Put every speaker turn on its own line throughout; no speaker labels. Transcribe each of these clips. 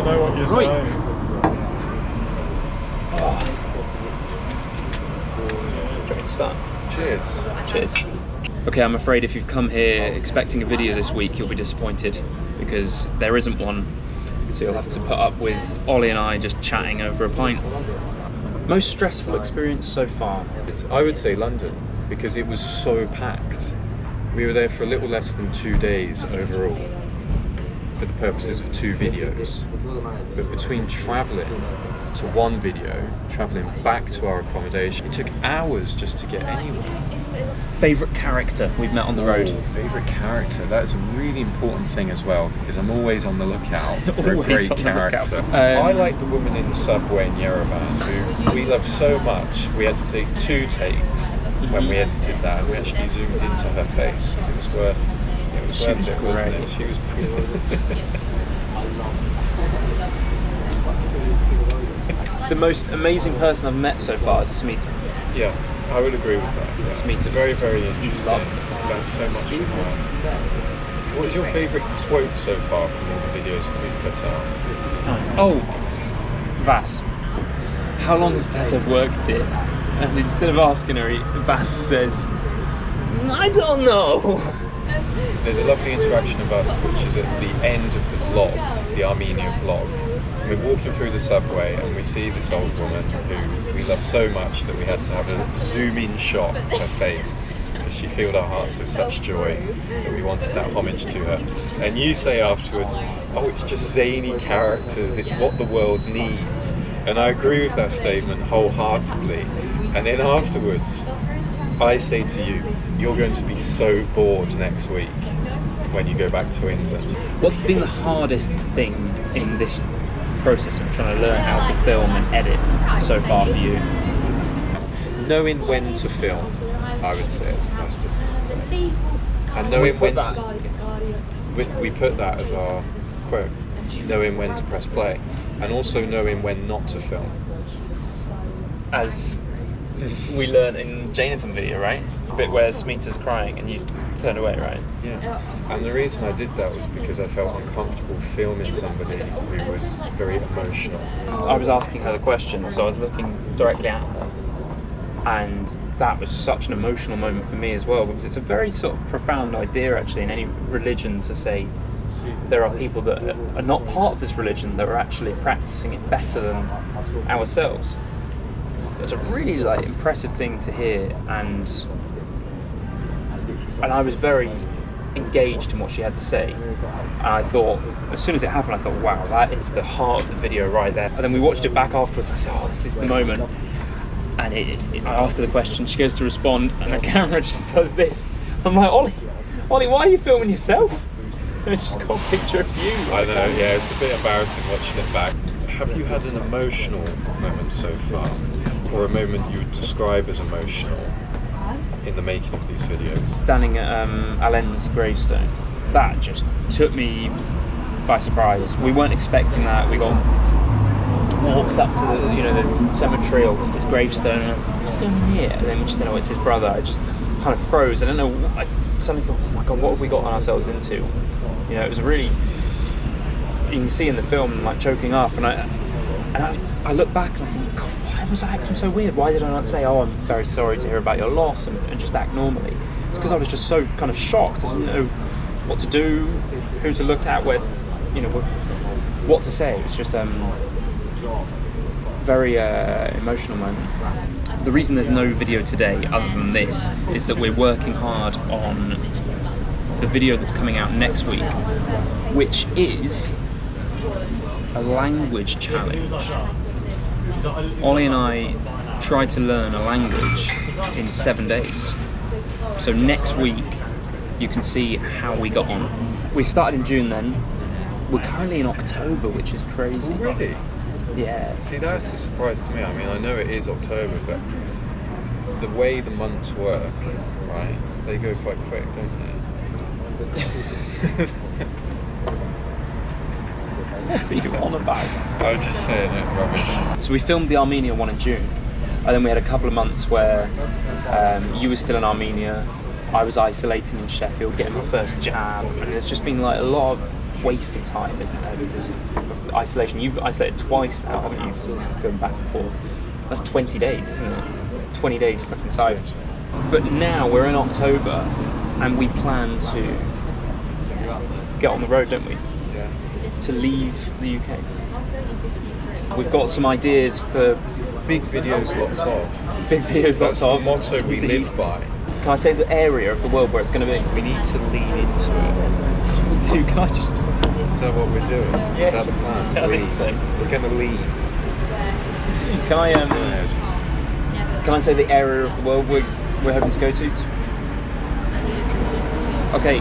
know what you're saying.
Great start.
Cheers.
Cheers. Okay, I'm afraid if you've come here expecting a video this week, you'll be disappointed because there isn't one. So you'll have to put up with Ollie and I just chatting over a pint. Most stressful experience so far?
I would say London, because it was so packed. We were there for a little less than 2 days overall, for the purposes of 2 videos. But between travelling to one video, travelling back to our accommodation, it took hours just to get anywhere.
Favourite character we've met on the road?
Favourite character, that is a really important thing as well, because I'm always on the lookout for a great character. I like the woman in the subway in Yerevan, who we love so much. We had to take 2 takes when we edited that, and we actually zoomed into her face because it was worth it, wasn't it? She was brilliant.
The most amazing person I've met so far is Smita.
Yeah, I would agree with that. Yeah.
Smita.
Very, very interesting. Learned so much from her. What is your favourite quote so far from all the videos that we've put out?
Oh, Vas. How long has Tata worked here? And instead of asking her, Vas says, I don't know.
There's a lovely interaction of us, which is at the end of the vlog, the Armenia vlog. We're walking through the subway and we see this old woman who we love so much that we had to have a zoom-in shot of her face, because she filled our hearts with such joy that we wanted that homage to her. And you say afterwards, oh, it's just zany characters, it's what the world needs. And I agree with that statement wholeheartedly. And then afterwards, I say to you, you're going to be so bored next week when you go back to England.
What's been the hardest thing in this process of trying to learn how to film and edit so far for you?
Knowing when to film, I would say it's the most difficult thing. And knowing when to... We put that as our quote. Knowing when to press play. And also knowing when not to film.
As we learned in Janison's video, right? The bit where Smita's crying and you turn away, right?
Yeah. And the reason I did that was because I felt uncomfortable filming somebody who was very emotional.
I was asking her the question, so I was looking directly at her. And that was such an emotional moment for me as well, because it's a very sort of profound idea actually in any religion to say there are people that are not part of this religion that are actually practicing it better than ourselves. It's a really impressive thing to hear, and I was very engaged in what she had to say. And I thought, as soon as it happened, I thought, wow, that is the heart of the video right there. And then we watched it back afterwards, and I said, oh, this is the moment. And I ask her the question, she goes to respond, and the camera just does this. I'm like, Ollie, why are you filming yourself? And it's just got a picture of you.
I know, yeah, it's a bit embarrassing watching it back. Have you had an emotional moment so far? Or a moment you would describe as emotional in the making of these videos?
Standing at Alan's gravestone, that just took me by surprise. We weren't expecting that. We got walked up to the cemetery or his gravestone, and what's going on here? And then when she said, oh, it's his brother, I just kind of froze. I don't know, I suddenly thought, oh my god, what have we gotten ourselves into? It was really, you can see in the film choking up, and I look back and I think, God, why was I acting so weird? Why did I not say, oh, I'm very sorry to hear about your loss, and just act normally? It's because I was just so kind of shocked. I didn't know what to do, who to look at, what to say. It was just very emotional moment. The reason there's no video today other than this is that we're working hard on the video that's coming out next week, which is a language challenge. Ollie and I tried to learn a language in 7 days. So next week you can see how we got on. We started in June then. We're currently in October, which is crazy.
Already?
Yeah.
See, that's a surprise to me. I mean, I know it is October, but the way the months work, right, they go quite quick, don't they?
What are you on about?
I'm just saying it, rubbish.
So we filmed the Armenia one in June, and then we had a couple of months where you were still in Armenia, I was isolating in Sheffield, getting my first jab, and there's just been a lot of wasted time, isn't there? Because of the isolation. You've isolated twice now, haven't you? Going back and forth. That's 20 days, isn't it? 20 days stuck inside. But now we're in October, and we plan to get on the road, don't we?
Yeah.
To leave the UK. We've got some ideas for
Big videos, lots of.
big videos,
That's
lots
the
of.
motto we
To
live
eat.
by.
Can I say the area of the world where it's going to be?
We need to lean into it.
Dude, can I just?
Is that what we're doing?
Yes,
Is that the plan?
I think so.
We're going to lean.
Can I say the area of the world we're hoping to go to? Okay.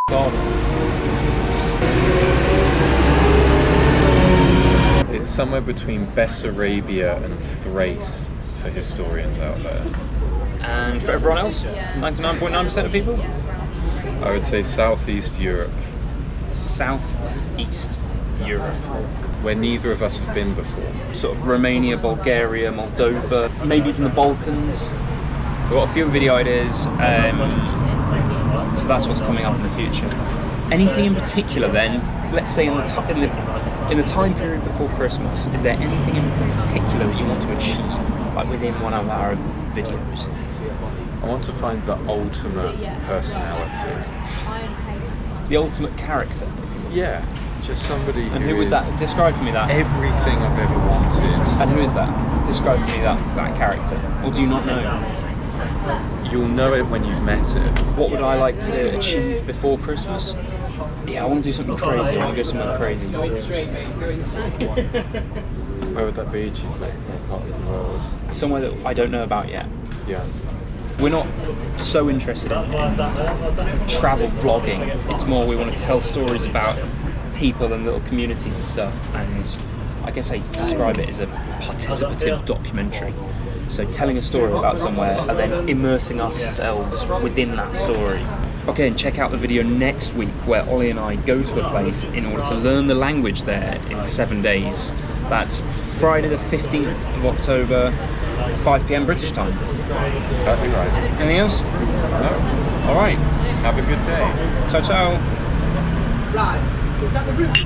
God.
It's somewhere between Bessarabia and Thrace for historians out there.
And for everyone else, 99.9% of people,
I would say Southeast Europe,
Southeast Europe.
where neither of us have been before.
Sort of Romania, Bulgaria, Moldova, maybe from the Balkans. We've got a few video ideas, so that's what's coming up in the future. Anything in particular then, let's say in the time period before Christmas, is there anything in particular that you want to achieve, like within one of our videos?
I want to find the ultimate personality.
The ultimate character.
Yeah, just somebody
And who would that, describe for me that.
everything I've ever wanted.
And who is that? Describe for me that character. Or do you not know?
You'll know it when you've met it.
What would I like to achieve before Christmas? Yeah, I want to do something crazy. I want to go somewhere crazy.
Where would that be, do you think? What part of the world?
Somewhere that I don't know about yet.
Yeah.
We're not so interested in travel vlogging. It's more we want to tell stories about people and little communities and stuff. And I guess I describe it as a participative documentary. So telling a story about somewhere and then immersing ourselves within that story. Okay, and check out the video next week where Ollie and I go to a place in order to learn the language there in 7 days. That's Friday the 15th of October, 5 PM British time.
Exactly right.
Anything else?
No.
Alright.
Have a good day.
Ciao, ciao.
Right. Is that the root?